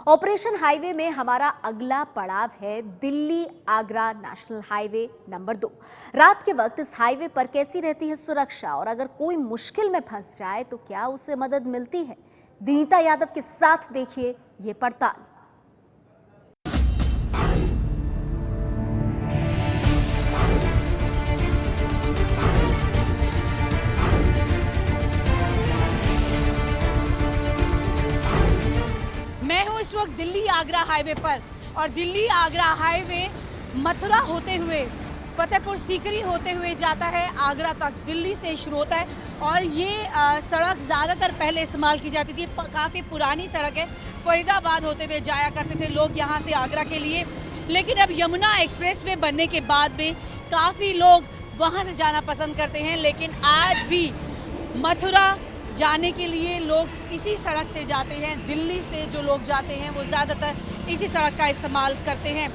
Operation highway में हमारा अगला पड़ाव है Delhi Agra national highway number 2। रात के वक्त इस हाईवे पर कैसी रहती है सुरक्षा और अगर कोई मुश्किल में फंस जाए तो क्या उसे मदद मिलती है? विनीता यादव के साथ देखिए ये पड़ताल। मैं हूँ इस वक्त दिल्ली आगरा हाईवे पर और दिल्ली आगरा हाईवे मथुरा होते हुए फतेहपुर सीकरी होते हुए जाता है आगरा तक। दिल्ली से शुरू होता है और ये सड़क ज़्यादातर पहले इस्तेमाल की जाती थी। काफ़ी पुरानी सड़क है। फरीदाबाद होते हुए जाया करते थे लोग यहाँ से आगरा के लिए, लेकिन अब यमुना एक्सप्रेसवे बनने के बाद में काफ़ी लोग वहाँ से जाना पसंद करते हैं। लेकिन आज भी मथुरा जाने के लिए लोग इसी सड़क से जाते हैं। दिल्ली से जो लोग जाते हैं वो ज़्यादातर इसी सड़क का इस्तेमाल करते हैं।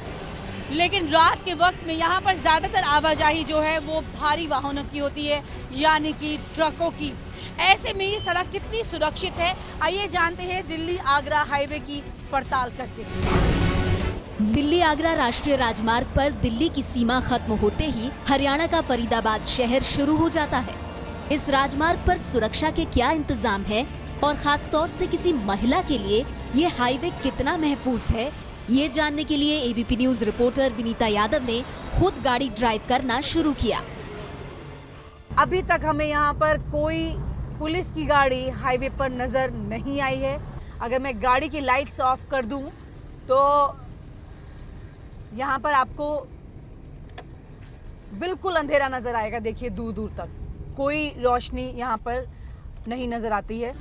लेकिन रात के वक्त में यहाँ पर ज़्यादातर आवाजाही जो है वो भारी वाहनों की होती है, यानी कि ट्रकों की। ऐसे में ये सड़क कितनी सुरक्षित है, आइए जानते हैं दिल्ली आगरा हाईवे की पड़ताल करके। दिल्ली आगरा राष्ट्रीय राजमार्ग पर दिल्ली की सीमा खत्म होते ही हरियाणा का फरीदाबाद शहर शुरू हो जाता है। इस राजमार्ग पर सुरक्षा के क्या इंतजाम है और खास तौर से किसी महिला के लिए ये हाईवे कितना महफूज है, ये जानने के लिए ABP news reporter Vinita Yadav ने खुद गाड़ी ड्राइव करना शुरू किया। अभी तक हमें यहाँ पर कोई पुलिस की गाड़ी हाईवे पर नजर नहीं आई है। अगर मैं गाड़ी की लाइट्स ऑफ कर दूं तो यहाँ पर आपको बिल्कुल अंधेरा नजर आएगा। देखिए दूर दूर तक कोई रोशनी यहाँ पर नहीं नजर आती है।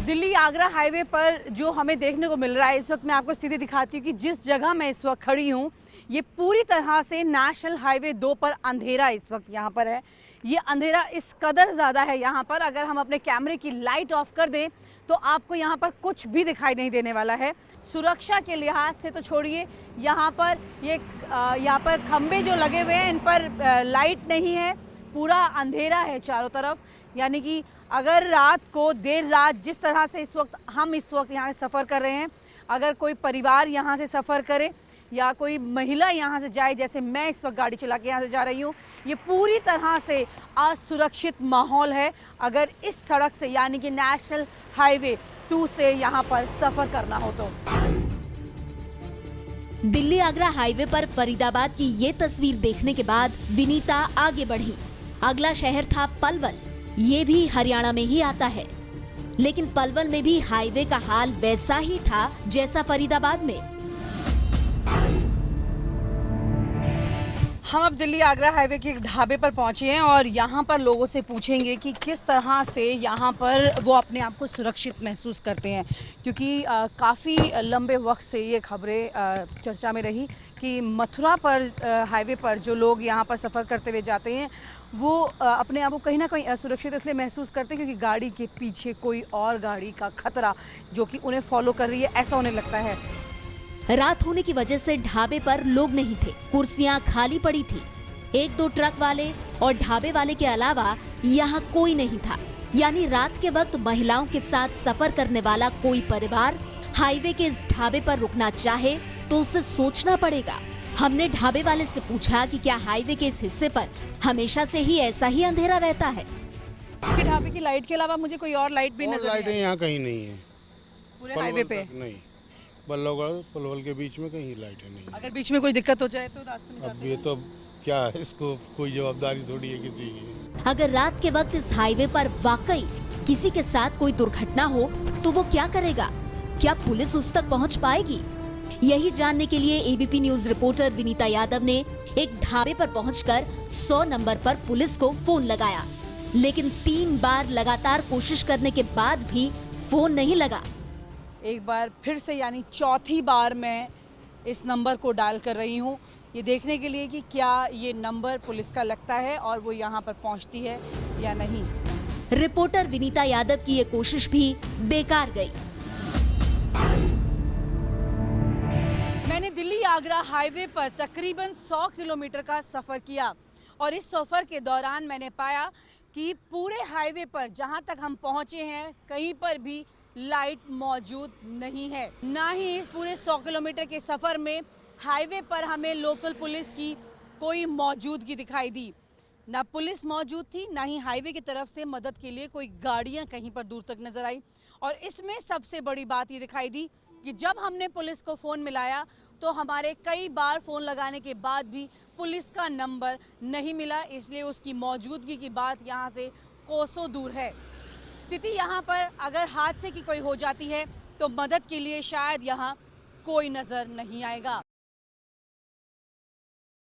दिल्ली आगरा हाईवे पर जो हमें देखने को मिल रहा है, इस वक्त मैं आपको स्थिति दिखाती हूँ कि जिस जगह मैं इस वक्त खड़ी हूँ ये पूरी तरह से नेशनल हाईवे 2 पर अंधेरा इस वक्त यहाँ पर है। ये अंधेरा इस कदर ज़्यादा है यहाँ पर, अगर हम अपने कैमरे की लाइट ऑफ कर दें तो आपको यहाँ पर कुछ भी दिखाई नहीं देने वाला है। सुरक्षा के लिहाज से तो छोड़िए, यहाँ पर खंबे जो लगे हुए हैं इन पर लाइट नहीं है, पूरा अंधेरा है चारों तरफ। यानी कि अगर रात को देर रात जिस तरह से हम इस वक्त यहाँ सफ़र कर रहे हैं, अगर कोई परिवार यहाँ से सफ़र करे या कोई महिला यहाँ से जाए, जैसे मैं इस वक्त गाड़ी चला के यहाँ से जा रही हूँ, ये पूरी तरह से असुरक्षित माहौल है अगर इस सड़क से यानी कि नेशनल हाईवे 2 से यहाँ पर सफ़र करना हो तो। दिल्ली आगरा हाईवे पर फरीदाबाद की ये तस्वीर देखने के बाद विनीता आगे बढ़ी। अगला शहर था पलवल, ये भी हरियाणा में ही आता है, लेकिन पलवल में भी हाईवे का हाल वैसा ही था जैसा फरीदाबाद में। हम अब दिल्ली आगरा हाईवे के एक ढाबे पर पहुंचे हैं और यहाँ पर लोगों से पूछेंगे कि किस तरह से यहाँ पर वो अपने आप को सुरक्षित महसूस करते हैं, क्योंकि काफ़ी लंबे वक्त से ये खबरें चर्चा में रही कि मथुरा पर हाईवे पर जो लोग यहाँ पर सफ़र करते हुए जाते हैं वो अपने आप को कहीं ना कहीं असुरक्षित इसलिए महसूस करते हैं क्योंकि गाड़ी के पीछे कोई और गाड़ी का खतरा जो कि उन्हें फॉलो कर रही है, ऐसा उन्हें लगता है। रात होने की वजह से ढाबे पर लोग नहीं थे, कुर्सियां खाली पड़ी थी। 1-2 ट्रक वाले और ढाबे वाले के अलावा यहाँ कोई नहीं था। यानी रात के वक्त महिलाओं के साथ सफर करने वाला कोई परिवार हाईवे के इस ढाबे पर रुकना चाहे तो उसे सोचना पड़ेगा। हमने ढाबे वाले से पूछा कि क्या हाईवे के इस हिस्से पर हमेशा से ही ऐसा ही अंधेरा रहता है। ढाबे की लाइट के अलावा मुझे कोई और लाइट भी नजर नहीं आई। यहाँ कहीं नहीं है पूरे हाईवे पे नहीं। बल्लभगढ़ पलवल के बीच में कहीं लाइटें नहीं। अगर बीच में कोई दिक्कत हो जाए तो रास्ते में अब ये तो क्या है, इसको कोई जवाबदारी थोड़ी है किसी की। अगर रात के वक्त इस हाईवे पर वाकई किसी के साथ कोई दुर्घटना हो तो वो क्या करेगा? क्या पुलिस उस तक पहुंच पाएगी? यही जानने के लिए ABP news reporter Vinita Yadav ने एक ढाबे पर पहुंचकर 100 नंबर पर पुलिस को फोन लगाया, लेकिन 3 बार लगातार कोशिश करने के बाद भी फोन नहीं लगा। एक बार फिर से यानी चौथी बार मैं इस नंबर को डायल कर रही हूँ, ये देखने के लिए कि क्या ये नंबर पुलिस का लगता है और वो यहाँ पर पहुँचती है या नहीं। रिपोर्टर विनीता यादव की ये कोशिश भी बेकार गई। मैंने दिल्ली आगरा हाईवे पर तकरीबन 100 किलोमीटर का सफ़र किया और इस सफ़र के दौरान मैंने पाया कि पूरे हाईवे पर जहाँ तक हम पहुँचे हैं कहीं पर भी लाइट मौजूद नहीं है। ना ही इस पूरे 100 किलोमीटर के सफर में हाईवे पर हमें लोकल पुलिस की कोई मौजूदगी दिखाई दी। ना पुलिस मौजूद थी, ना ही हाईवे की तरफ से मदद के लिए कोई गाड़ियां कहीं पर दूर तक नजर आई। और इसमें सबसे बड़ी बात ये दिखाई दी कि जब हमने पुलिस को फ़ोन मिलाया तो हमारे कई बार फ़ोन लगाने के बाद भी पुलिस का नंबर नहीं मिला, इसलिए उसकी मौजूदगी की बात यहाँ से कोसों दूर है। स्थिति यहाँ पर अगर हादसे की कोई हो जाती है तो मदद के लिए शायद यहाँ कोई नज़र नहीं आएगा।